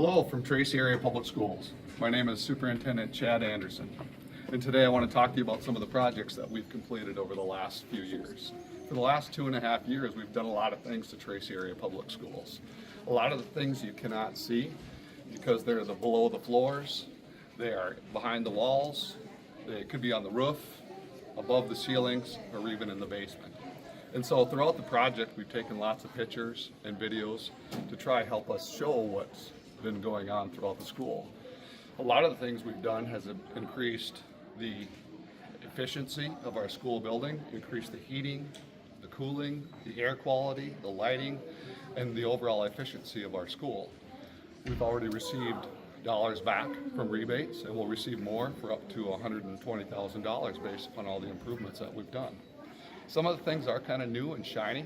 Hello from Tracy Area Public Schools. My name is Superintendent Chad Anderson, and today I want to talk to you about some of the projects that we've completed over the last few years. For the last 2.5 years, we've done a lot of things to Tracy Area Public Schools. A lot of the things you cannot see because they're below the floors, they are behind the walls, they could be on the roof, above the ceilings, or even in the basement. And so throughout the project, we've taken lots of pictures and videos to try help us show what's been going on throughout the school. A lot of the things we've done has increased the efficiency of our school building, increased the heating, the cooling, the air quality, the lighting, and the overall efficiency of our school. We've already received dollars back from rebates, and we'll receive more for up to $120,000 based upon all the improvements that we've done. Some of the things are kind of new and shiny,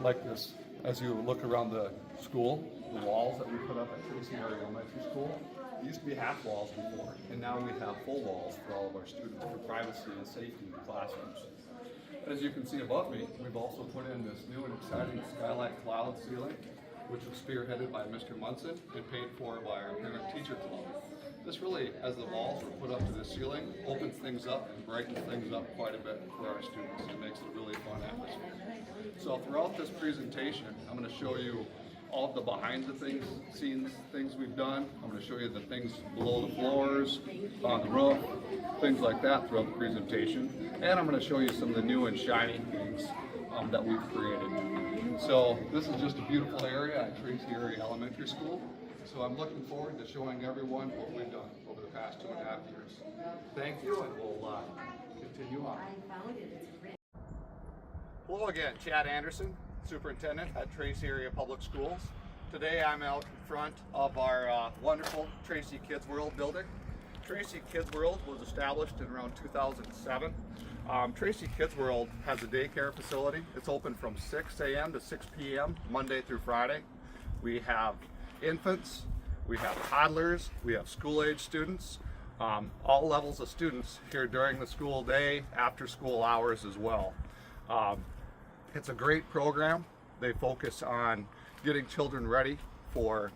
like this. As you look around the school, the walls that we put up at Tracy Area Elementary School, it used to be half walls before, and now we have full walls for all of our students for privacy and safety in the classrooms. As you can see above me, we've also put in this new and exciting skylight cloud ceiling, which was spearheaded by Mr. Munson and paid for by our parent-teacher club. This really, as the walls were put up to the ceiling, opens things up and brightens things up quite a bit for our students. It makes it a really fun atmosphere. So throughout this presentation, I'm going to show you all of the behind the scenes things we've done. I'm going to show you the things below the floors, on the roof, things like that throughout the presentation. And I'm going to show you some of the new and shiny things that we've created. So this is just a beautiful area at Tracy Area Elementary School. So I'm looking forward to showing everyone what we've done over the past 2.5 years. Thank you, and we'll continue on. Hello again, Chad Anderson, Superintendent at Tracy Area Public Schools. Today I'm out in front of our wonderful Tracy Kids World building. Tracy Kids World was established in around 2007. Tracy Kids World has a daycare facility. It's open from 6 a.m. to 6 p.m. Monday through Friday. We have infants, we have toddlers, we have school-age students, all levels of students here during the school day, after school hours as well. It's a great program. They focus on getting children ready for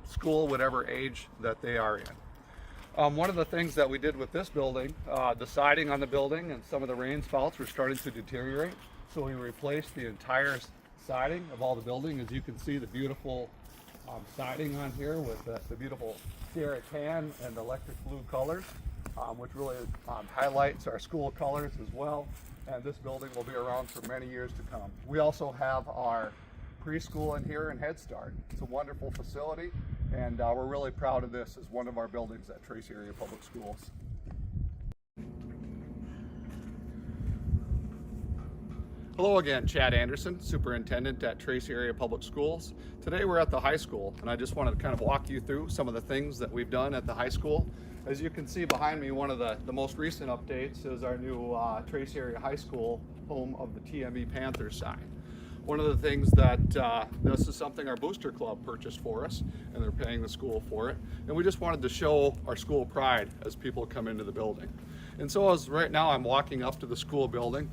school, whatever age that they are in. One of the things that we did with this building, the siding on the building and some of the rain spouts were starting to deteriorate, so we replaced the entire siding of all the building. As you can see, the beautiful siding on here with the beautiful Sierra tan and electric blue colors, which really highlights our school colors as well. And this building will be around for many years to come. We also have our preschool in here and Head Start. It's a wonderful facility, and we're really proud of this as one of our buildings at Tracy Area Public Schools. Hello again, Chad Anderson, Superintendent at Tracy Area Public Schools. Today we're at the high school, and I just wanted to kind of walk you through some of the things that we've done at the high school. As you can see behind me, one of the most recent updates is our new Tracy Area High School, home of the TME Panthers sign. One of the things that this is something our booster club purchased for us, and they're paying the school for it. And we just wanted to show our school pride as people come into the building. And so as right now I'm walking up to the school building,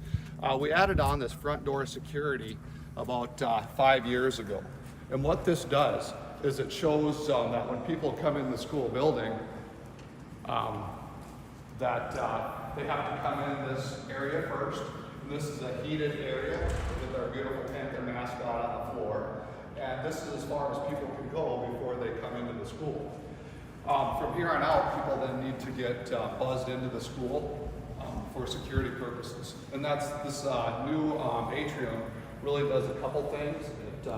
we added on this front door security about 5 years ago. And what this does is it shows that when people come in the school building, that they have to come in this area first. And this is a heated area with our beautiful Panther mascot on the floor. And this is as far as people can go before they come into the school. From here on out, people then need to get buzzed into the school for security purposes. And that's this new atrium really does a couple things. It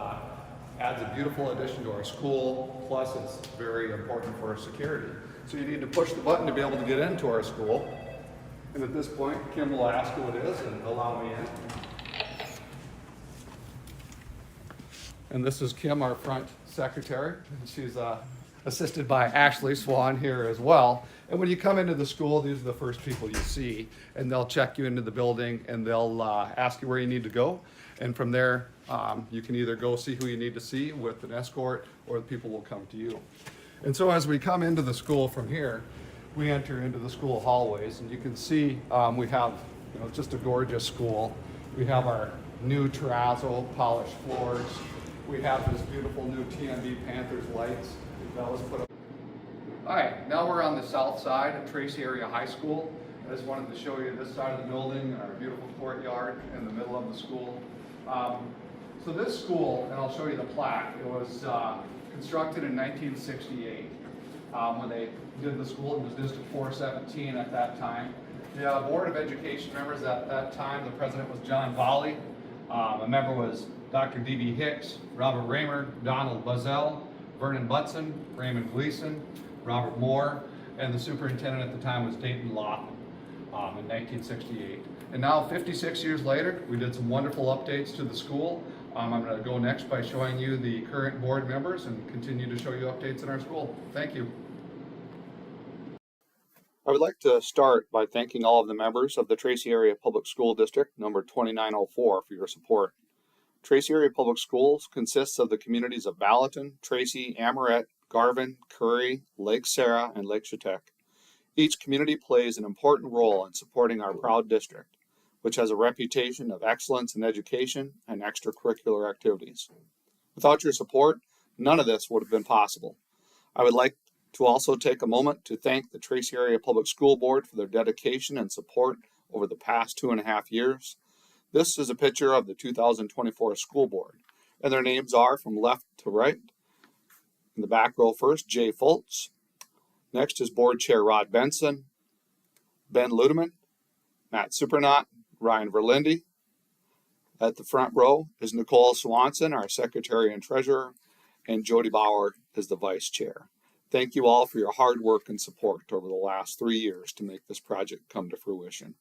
adds a beautiful addition to our school, plus it's very important for our security. So you need to push the button to be able to get into our school. And at this point, Kim will ask who it is and allow me in. And this is Kim, our front secretary. She's assisted by Ashley Swan here as well. And when you come into the school, these are the first people you see, and they'll check you into the building and they'll ask you where you need to go. And from there, you can either go see who you need to see with an escort, or the people will come to you. And so as we come into the school from here, we enter into the school hallways, and you can see we have just a gorgeous school. We have our new terrazzo polished floors. we have this beautiful new TNB Panthers lights that was put up. All right, now we're on the south side of Tracy Area High School. I just wanted to show you this side of the building and our beautiful courtyard in the middle of the school. So this school, and I'll show you the plaque, it was constructed in 1968 when they did the school. It was District 417 at that time. The Board of Education members at that time, the president was John Volley. A member was Dr. D.B. Hicks, Robert Raymer, Donald Buzzell, Vernon Butson, Raymond Gleason, Robert Moore, and the superintendent at the time was Dayton Law in 1968. And now 56 years later, we did some wonderful updates to the school. I'm going to go next by showing you the current board members and continue to show you updates in our school. Thank you. I would like to start by thanking all of the members of the Tracy Area Public School District number 2904 for your support. Tracy Area Public Schools consists of the communities of Valentin, Tracy, Amoret, Garvin, Curry, Lake Sarah, and Lake Chetek. Each community plays an important role in supporting our proud district, which has a reputation of excellence in education and extracurricular activities. Without your support, none of this would have been possible. I would like to also take a moment to thank the Tracy Area Public School Board for their dedication and support over the past 2.5 years. This is a picture of the 2024 school board, and their names are from left to right. In the back row first, Jay Fultz. Next is Board Chair Rod Benson, Ben Ludeman, Matt Supernaut, Ryan Verlinde. At the front row is Nicole Swanson, our Secretary and Treasurer, and Jody Bauer is the Vice Chair. Thank you all for your hard work and support over the last 3 years to make this project come to fruition.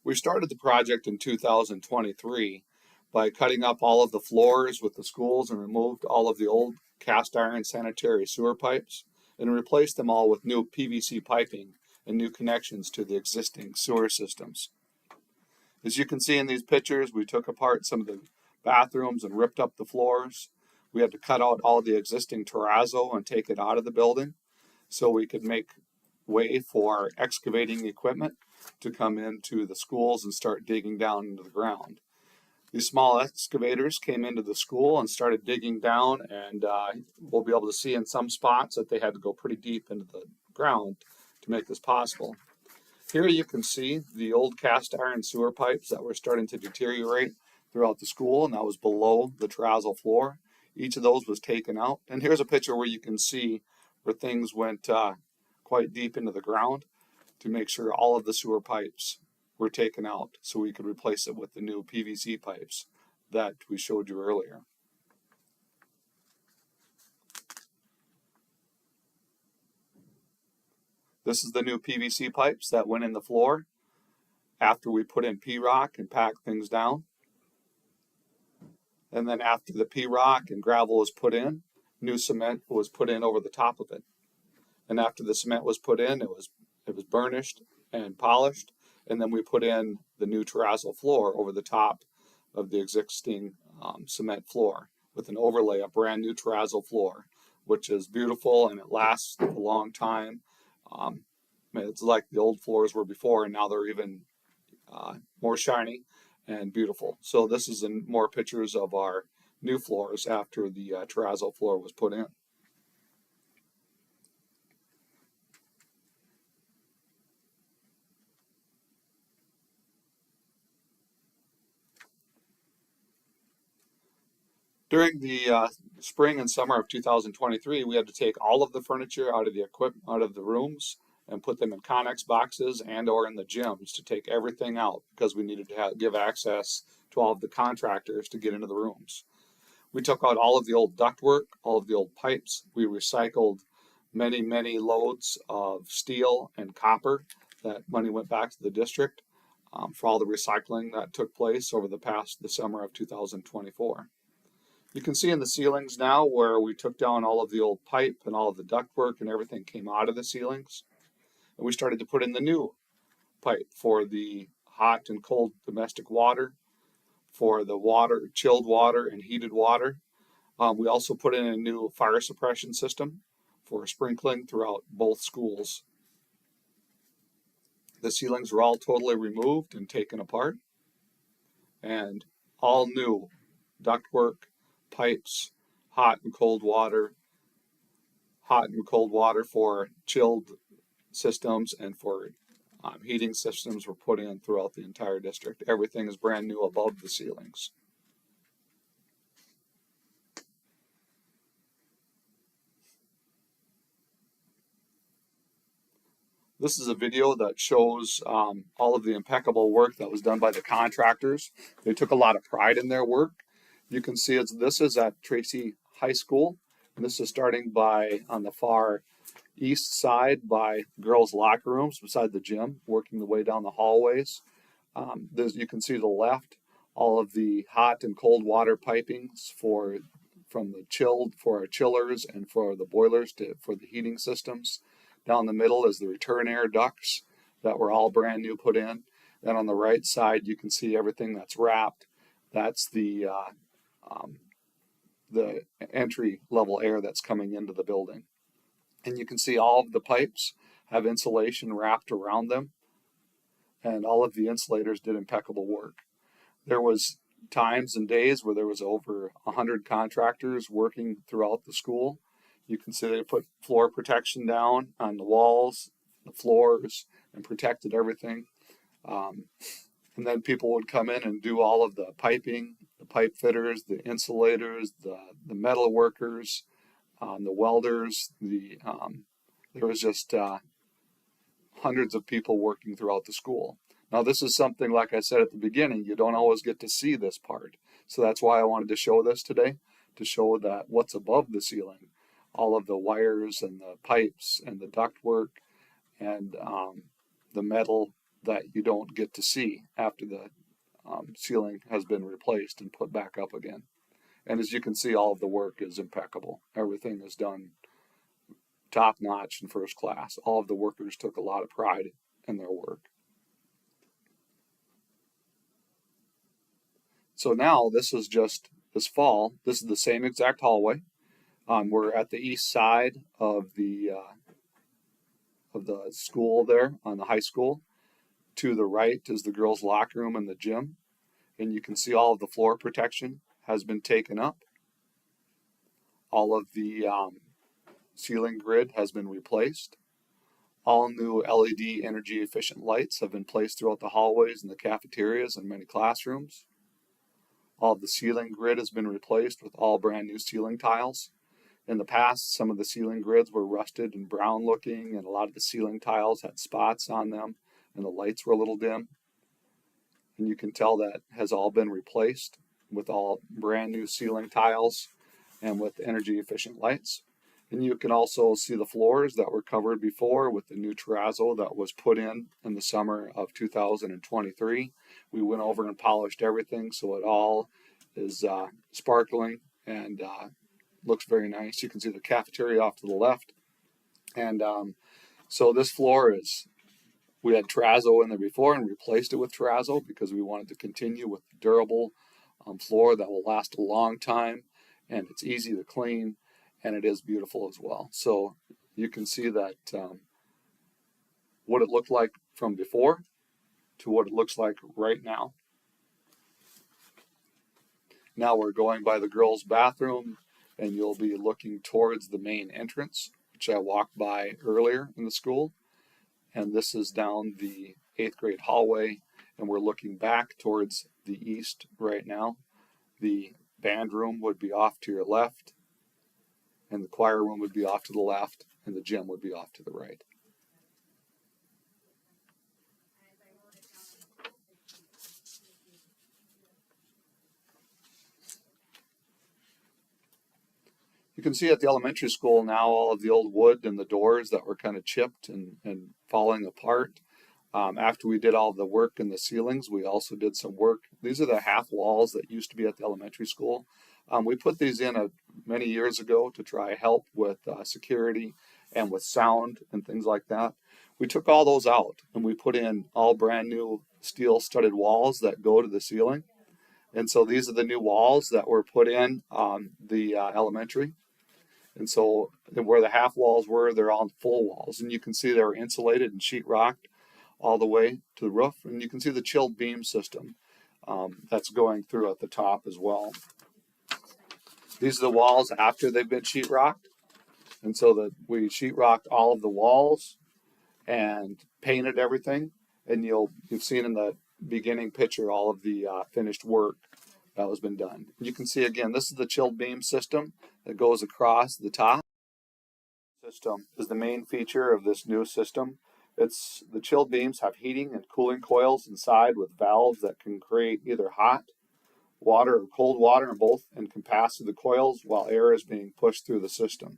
We started the project in 2023 by cutting up all of the floors with the schools and removed all of the old cast iron sanitary sewer pipes and replaced them all with new PVC piping and new connections to the existing sewer systems. As you can see in these pictures, we took apart some of the bathrooms and ripped up the floors. We had to cut out all the existing terrazzo and take it out of the building so we could make way for excavating equipment to come into the schools and start digging down into the ground. These small excavators came into the school and started digging down, and we'll be able to see in some spots that they had to go pretty deep into the ground to make this possible. Here you can see the old cast iron sewer pipes that were starting to deteriorate throughout the school, and that was below the terrazzo floor. Each of those was taken out, and here's a picture where you can see where things went quite deep into the ground to make sure all of the sewer pipes were taken out so we could replace it with the new PVC pipes that we showed you earlier. This is the new PVC pipes that went in the floor after we put in P-rock and packed things down. And then after the P-rock and gravel was put in, new cement was put in over the top of it. And after the cement was put in, it was burnished and polished, and then we put in the new terrazzo floor over the top of the existing cement floor with an overlay of brand new terrazzo floor, which is beautiful and it lasts a long time. It's like the old floors were before, and now they're even more shiny and beautiful. So this is more pictures of our new floors after the terrazzo floor was put in. During the spring and summer of 2023, we had to take all of the furniture out of the rooms and put them in Connex boxes and or in the gyms to take everything out because we needed to give access to all of the contractors to get into the rooms. We took out all of the old ductwork, all of the old pipes. We recycled many, many loads of steel and copper. That money went back to the district for all the recycling that took place over the summer of 2024. You can see in the ceilings now where we took down all of the old pipe and all of the ductwork and everything came out of the ceilings. And we started to put in the new pipe for the hot and cold domestic water, for the water, chilled water and heated water. We also put in a new fire suppression system for sprinkling throughout both schools. The ceilings were all totally removed and taken apart, and all new ductwork, pipes, hot and cold water, for chilled systems and for heating systems were put in throughout the entire district. Everything is brand new above the ceilings. This is a video that shows all of the impeccable work that was done by the contractors. They took a lot of pride in their work. You can see this is at Tracy High School, and this is starting by on the far east side by girls' locker rooms beside the gym, working the way down the hallways. You can see to the left all of the hot and cold water pipings from the chilled for our chillers and for the boilers for the heating systems. Down the middle is the return air ducts that were all brand new put in. Then on the right side you can see everything that's wrapped. That's the entry level air that's coming into the building. And you can see all of the pipes have insulation wrapped around them, and all of the insulators did impeccable work. There was times and days where there was over 100 contractors working throughout the school. You can see they put floor protection down on the walls, the floors, and protected everything. And then people would come in and do all of the piping, the pipe fitters, the insulators, the metal workers, the welders. There was just hundreds of people working throughout the school. Now this is something, like I said at the beginning, you don't always get to see this part. So that's why I wanted to show this today, to show that what's above the ceiling, all of the wires and the pipes and the ductwork and the metal that you don't get to see after the ceiling has been replaced and put back up again. And as you can see, all of the work is impeccable. Everything is done top notch and first class. All of the workers took a lot of pride in their work. So now this is just this fall. This is the same exact hallway. We're at the east side of the school there on the high school. To the right is the girls' locker room and the gym. And you can see all of the floor protection has been taken up. All of the ceiling grid has been replaced. All new LED energy efficient lights have been placed throughout the hallways and the cafeterias and many classrooms. All of the ceiling grid has been replaced with all brand new ceiling tiles. In the past, some of the ceiling grids were rusted and brown looking, and a lot of the ceiling tiles had spots on them, and the lights were a little dim. And you can tell that has all been replaced with all brand new ceiling tiles and with energy efficient lights. And you can also see the floors that were covered before with the new terrazzo that was put in the summer of 2023. We went over and polished everything so it all is sparkling and looks very nice. You can see the cafeteria off to the left. And so this floor we had terrazzo in there before and replaced it with terrazzo because we wanted to continue with the durable floor that will last a long time, and it's easy to clean. And it is beautiful as well. So you can see that what it looked like from before to what it looks like right now. Now we're going by the girls' bathroom, and you'll be looking towards the main entrance, which I walked by earlier in the school. And this is down the 8th grade hallway, and we're looking back towards the east right now. The band room would be off to your left, and the choir room would be off to the left, and the gym would be off to the right. You can see at the elementary school now all of the old wood and the doors that were kind of chipped and falling apart. After we did all the work in the ceilings, we also did some work. These are the half walls that used to be at the elementary school. We put these in many years ago to try help with security and with sound and things like that. We took all those out and we put in all brand new steel studded walls that go to the ceiling. And so these are the new walls that were put in the elementary. And so where the half walls were, they're all full walls. And you can see they were insulated and sheetrocked. all the way to the roof. And you can see the chilled beam system that's going through at the top as well. These are the walls after they've been sheetrocked. And so we sheetrocked all of the walls and painted everything. And you've seen in the beginning picture all of the finished work that has been done. You can see again, this is the chilled beam system that goes across the top. System is the main feature of this new system. The chilled beams have heating and cooling coils inside with valves that can create either hot water or cold water, and both, and can pass through the coils while air is being pushed through the system.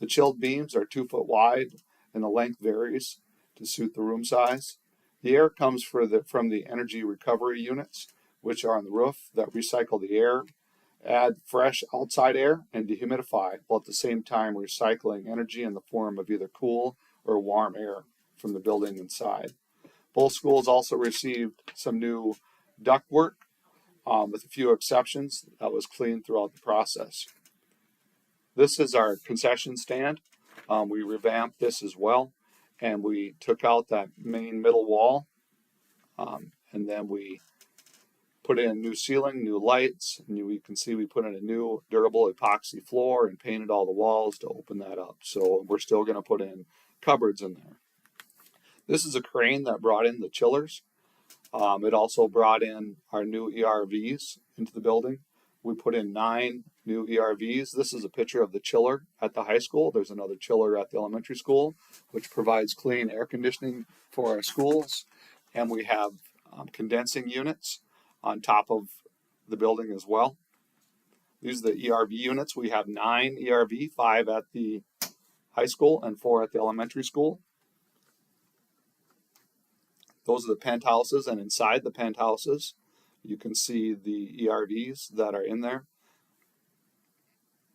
The chilled beams are 2 foot wide and the length varies to suit the room size. The air comes from the energy recovery units, which are on the roof, that recycle the air, add fresh outside air, and dehumidify, while at the same time recycling energy in the form of either cool or warm air from the building inside. Both schools also received some new ductwork, with a few exceptions, that was cleaned throughout the process. This is our concession stand. We revamped this as well, and we took out that main middle wall, and then we put in new ceiling, new lights, and you can see we put in a new durable epoxy floor and painted all the walls to open that up. So we're still going to put in cupboards in there. This is a crane that brought in the chillers. It also brought in our new ERVs into the building. We put in 9 new ERVs. This is a picture of the chiller at the high school. There's another chiller at the elementary school, which provides clean air conditioning for our schools. And we have condensing units on top of the building as well. These are the ERV units. We have 9 ERV, 5 at the high school and 4 at the elementary school. Those are the penthouses, and inside the penthouses, you can see the ERVs that are in there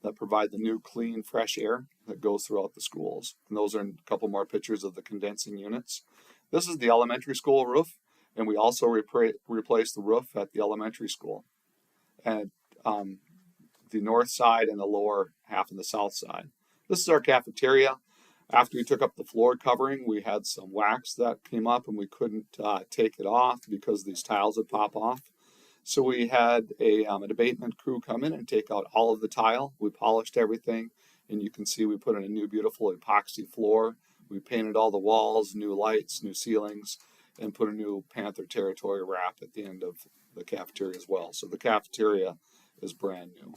that provide the new clean, fresh air that goes throughout the schools. And those are a couple more pictures of the condensing units. This is the elementary school roof, and we also replaced the roof at the elementary school, and the north side and the lower half and the south side. This is our cafeteria. After we took up the floor covering, we had some wax that came up, and we couldn't take it off because these tiles would pop off. So we had an abatement crew come in and take out all of the tile. We polished everything, and you can see we put in a new beautiful epoxy floor. We painted all the walls, new lights, new ceilings, and put a new Panther Territory wrap at the end of the cafeteria as well. So the cafeteria is brand new.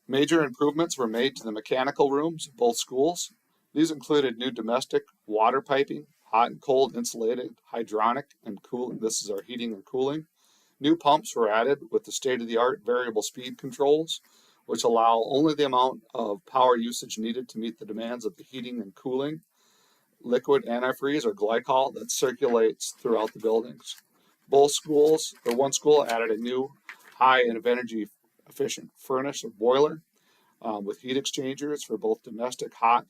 Major improvements were made to the mechanical rooms of both schools. These included new domestic water piping, hot and cold insulated, hydronic, and cooling. This is our heating and cooling. New pumps were added with the state-of-the-art variable speed controls, which allow only the amount of power usage needed to meet the demands of the heating and cooling. Liquid antifreeze or glycol that circulates throughout the buildings. One school added a new high and energy efficient furnace or boiler with heat exchangers for both domestic hot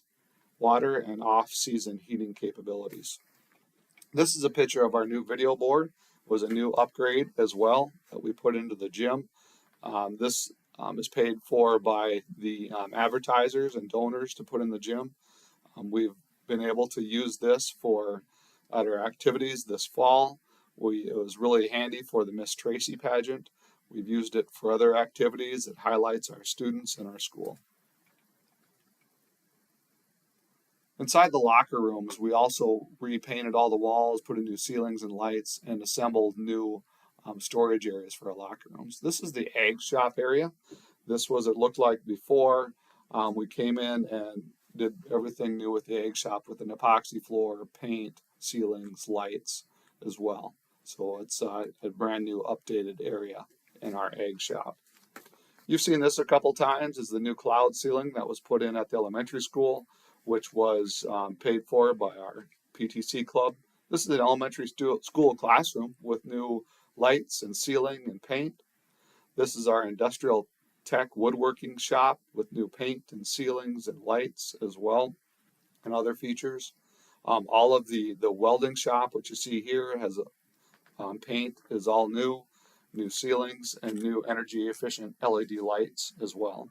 water and off-season heating capabilities. This is a picture of our new video board. It was a new upgrade as well that we put into the gym. This is paid for by the advertisers and donors to put in the gym. We've been able to use this at our activities this fall. It was really handy for the Miss Tracy pageant. We've used it for other activities. It highlights our students and our school. Inside the locker rooms, we also repainted all the walls, put in new ceilings and lights, and assembled new storage areas for our locker rooms. This is the egg shop area. This was what it looked like before. We came in and did everything new with the egg shop with an epoxy floor, paint, ceilings, lights as well. So it's a brand new updated area in our egg shop. You've seen this a couple times, is the new cloud ceiling that was put in at the elementary school, which was paid for by our PTC club. This is an elementary school classroom with new lights and ceiling and paint. This is our industrial tech woodworking shop with new paint and ceilings and lights as well, and other features. All of the welding shop, which you see here, has paint is all new ceilings, and new energy efficient LED lights as well.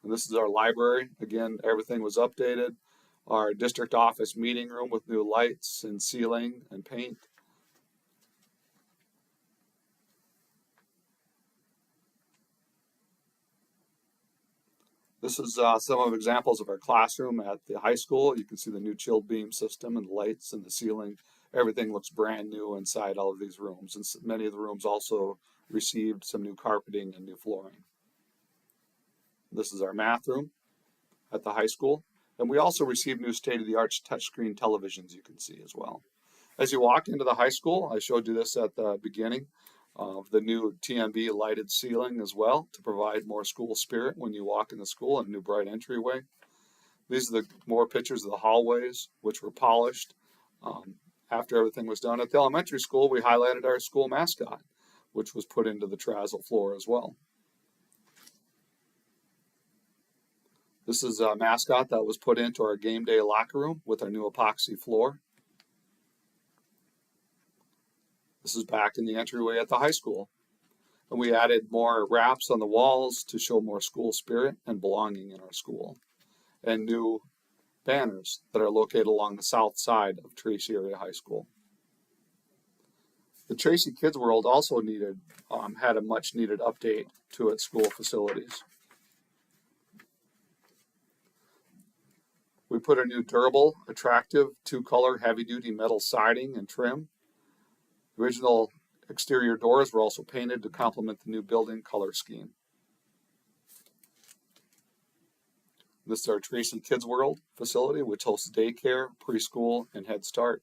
And this is our library. Again, everything was updated. Our district office meeting room with new lights and ceiling and paint. This is some of examples of our classroom at the high school. You can see the new chilled beam system and the lights and the ceiling. Everything looks brand new inside all of these rooms. And many of the rooms also received some new carpeting and new flooring. This is our math room at the high school. And we also received new state-of-the-art touchscreen televisions, you can see as well. As you walk into the high school, I showed you this at the beginning, of the new TMB lighted ceiling as well to provide more school spirit when you walk in the school, and a new bright entryway. These are the more pictures of the hallways, which were polished after everything was done. At the elementary school, we highlighted our school mascot, which was put into the terrazzo floor as well. This is a mascot that was put into our game day locker room with our new epoxy floor. This is back in the entryway at the high school. And we added more wraps on the walls to show more school spirit and belonging in our school. And new banners that are located along the south side of Tracy Area High School. The Tracy Kids World also had a much needed update to its school facilities. We put a new durable, attractive, two-color heavy-duty metal siding and trim. The original exterior doors were also painted to complement the new building color scheme. This is our Tracy Kids World facility, which hosts daycare, preschool, and Head Start.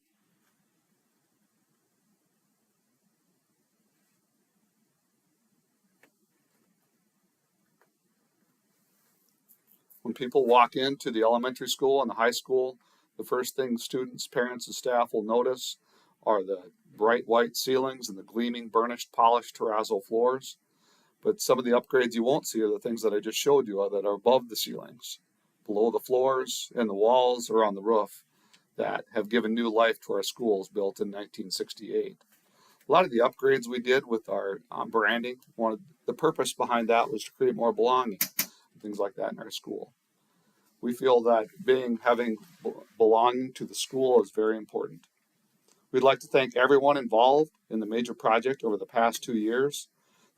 When people walk into the elementary school and the high school, the first thing students, parents, and staff will notice are the bright white ceilings and the gleaming, burnished, polished terrazzo floors. But some of the upgrades you won't see are the things that I just showed you that are above the ceilings, below the floors, in the walls, or on the roof that have given new life to our schools built in 1968. A lot of the upgrades we did with our branding, the purpose behind that was to create more belonging, things like that in our school. We feel that having belonging to the school is very important. We'd like to thank everyone involved in the major project over the past 2 years.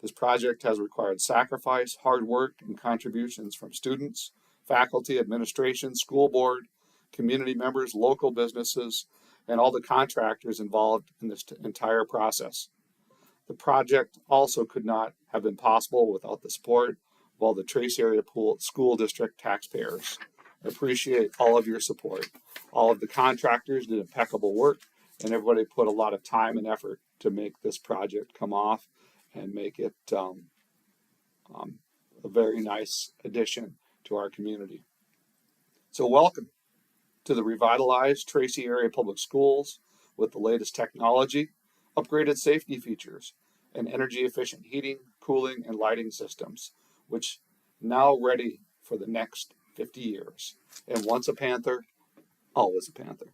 This project has required sacrifice, hard work, and contributions from students, faculty, administration, school board, community members, local businesses, and all the contractors involved in this entire process. The project also could not have been possible without the support of all the Tracy Area School District taxpayers. I appreciate all of your support. All of the contractors did impeccable work, and everybody put a lot of time and effort to make this project come off and make it a very nice addition to our community. So welcome to the revitalized Tracy Area Public Schools with the latest technology, upgraded safety features, and energy efficient heating, cooling, and lighting systems, which now ready for the next 50 years. And once a Panther, always a Panther.